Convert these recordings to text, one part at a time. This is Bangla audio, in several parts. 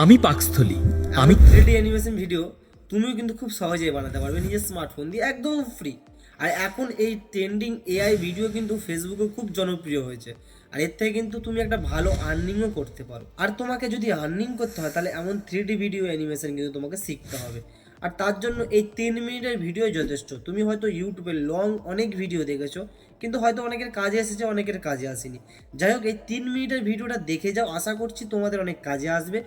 আমি পাকস্থলী। আমি 3D অ্যানিমেশন ভিডিও তুমিও কিন্তু খুব সহজেই বানাতে পারবে নিজের স্মার্টফোন দিয়ে, একদম ফ্রি। আর এখন এই ট্রেন্ডিং এআই ভিডিও কিন্তু ফেসবুকে খুব জনপ্রিয় হয়েছে। আর এর থেকে কিন্তু তুমি একটা ভালো আর্নিংও করতে পারো। আর তোমাকে যদি আর্নিং করতে হয় তাহলে এমন 3D ভিডিও অ্যানিমেশন কিন্তু তোমাকে শিখতে হবে। আর তার জন্য এই 3 মিনিটের ভিডিও যথেষ্ট। তুমি হয়তো ইউটিউবে লং অনেক ভিডিও দেখেছো, কিন্তু হয়তো অনেকের কাজে এসেছে, অনেকের কাজে আসেনি। যাই হোক, এই 3 মিনিটের ভিডিওটা দেখে যাও, আশা করছি তোমাদের অনেক কাজে আসবে।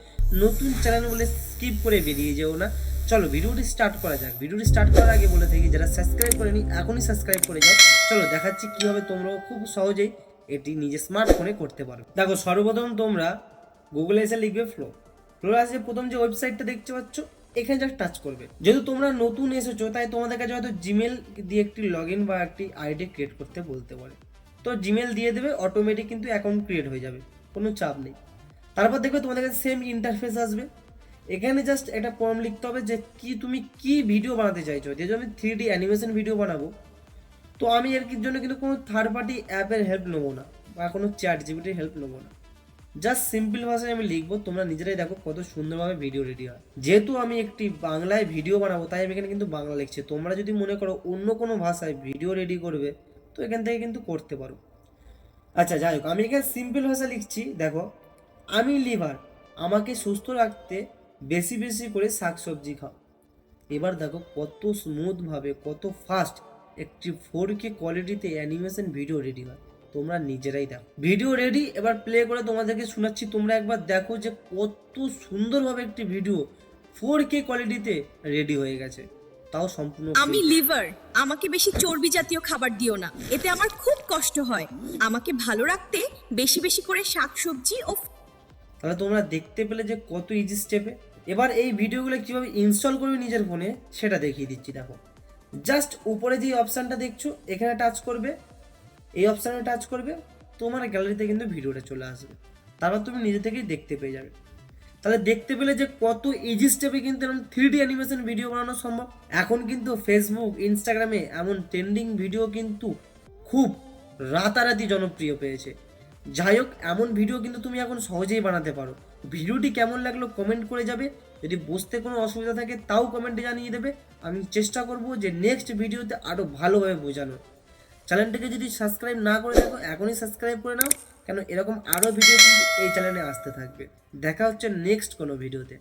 নতুন চ্যানেল বলে স্কিপ করে বেরিয়ে যেও না। চলো ভিডিওটি স্টার্ট করা যাক। ভিডিওটি স্টার্ট করার আগে বলে থাকি, যারা সাবস্ক্রাইব করেনি এখনই সাবস্ক্রাইব করে যাও। চলো দেখাচ্ছি কীভাবে তোমরাও খুব সহজেই এটি নিজের স্মার্টফোনে করতে পারো। দেখো, সর্বপ্রথম তোমরা গুগলে এসে লিখবে ফ্লো। ফ্লো আসে প্রথম যে ওয়েবসাইটটা দেখতে পাচ্ছ, এখানে জাস্ট টাচ করবে। যেহেতু তোমরা নতুন এসেছো তাই তোমাদের কাছে হয়তো জিমেল দিয়ে একটি লগ ইন বা একটি আইডি ক্রিয়েট করতে বলতে পারে। তো জিমেল দিয়ে দেবে, অটোমেটিক কিন্তু অ্যাকাউন্ট ক্রিয়েট হয়ে যাবে, কোনো চাপ নেই। তারপর দেখবে তোমাদের কাছে সেম ইন্টারফেস আসবে। এখানে জাস্ট একটা ফর্ম লিখতে হবে যে তুমি কি ভিডিও বানাতে চাইছো। যেহেতু আমি 3D অ্যানিমেশন ভিডিও বানাবো, তো আমি এর জন্য কিন্তু কোনো থার্ড পার্টি অ্যাপের হেল্প নেবো না বা কোনো চ্যাট জিপিটির হেল্প নেবো না। জাস্ট সিম্পল ভাষায় আমি লিখবো, তোমরা নিজেরাই দেখো কত সুন্দরভাবে ভিডিও রেডি হয়। যেহেতু আমি একটি বাংলায় ভিডিও বানাবো তাই আমি এখানে কিন্তু বাংলা লিখছি। তোমরা যদি মনে করো অন্য কোনো ভাষায় ভিডিও রেডি করবে, তো এখান থেকে কিন্তু করতে পারো। আচ্ছা যাই হোক, আমি এখানে সিম্পল ভাষা লিখছি। দেখো, আমি লিভার, আমাকে সুস্থ রাখতে বেশি বেশি করে শাকসবজি খাও। এবার দেখো কত স্মুথভাবে, কত ফাস্ট একটি 4K কোয়ালিটিতে অ্যানিমেশন ভিডিও রেডি হয়। তোমরা নিজেরাই দেখো। ভিডিও রেডি, এবার প্লে করে তোমাদেরকে শোনাচ্ছি। তোমরা একবার দেখো যে কত সুন্দরভাবে একটি ভিডিও 4K কোয়ালিটিতে রেডি হয়ে গেছে, তাও সম্পূর্ণ আমি free। লিভার, আমাকে বেশি চর্বি জাতীয় খাবার দিও না, এতে আমার খুব কষ্ট হয়। আমাকে ভালো রাখতে বেশি বেশি করে শাকসবজি ও তাহলে তোমরা দেখতে পেলে যে কত ইজি স্টেপে। এবার এই ভিডিওগুলো কীভাবে ইনস্টল করবে নিজের ফোনে সেটা দেখিয়ে দিচ্ছি। দেখো, জাস্ট উপরে যে অপশানটা দেখছো এখানে টাচ করবে, এই অপশানে টাচ করবে, তোমার গ্যালারিতে কিন্তু ভিডিওটা চলে আসবে। তারপর তুমি নিজে থেকেই দেখতে পেয়ে যাবে। তাহলে দেখতে পেলে যে কত ইজি স্টেপে কিন্তু এরকম 3D অ্যানিমেশন ভিডিও বানানো সম্ভব। এখন কিন্তু ফেসবুক, ইনস্টাগ্রামে এমন ট্রেন্ডিং ভিডিও কিন্তু খুব রাতারাতি জনপ্রিয় পেয়েছে। যাই হোক, এমন ভিডিও কিন্তু তুমি এখন সহজেই বানাতে পারো। ভিডিওটি কেমন লাগলো কমেন্ট করে যাবে। যদি বুঝতে কোনো অসুবিধা থাকে তাও কমেন্টে জানিয়ে দেবে। আমি চেষ্টা করব যে নেক্সট ভিডিওতে আরও ভালোভাবে বোঝানো। চ্যানেলটিকে যদি সাবস্ক্রাইব না করে থাকো এখনই সাবস্ক্রাইব করে নাও, কেন এরকম আরও ভিডিও কিন্তু এই চ্যানেলে আসতে থাকবে। দেখা হচ্ছে নেক্সট কোনো ভিডিওতে।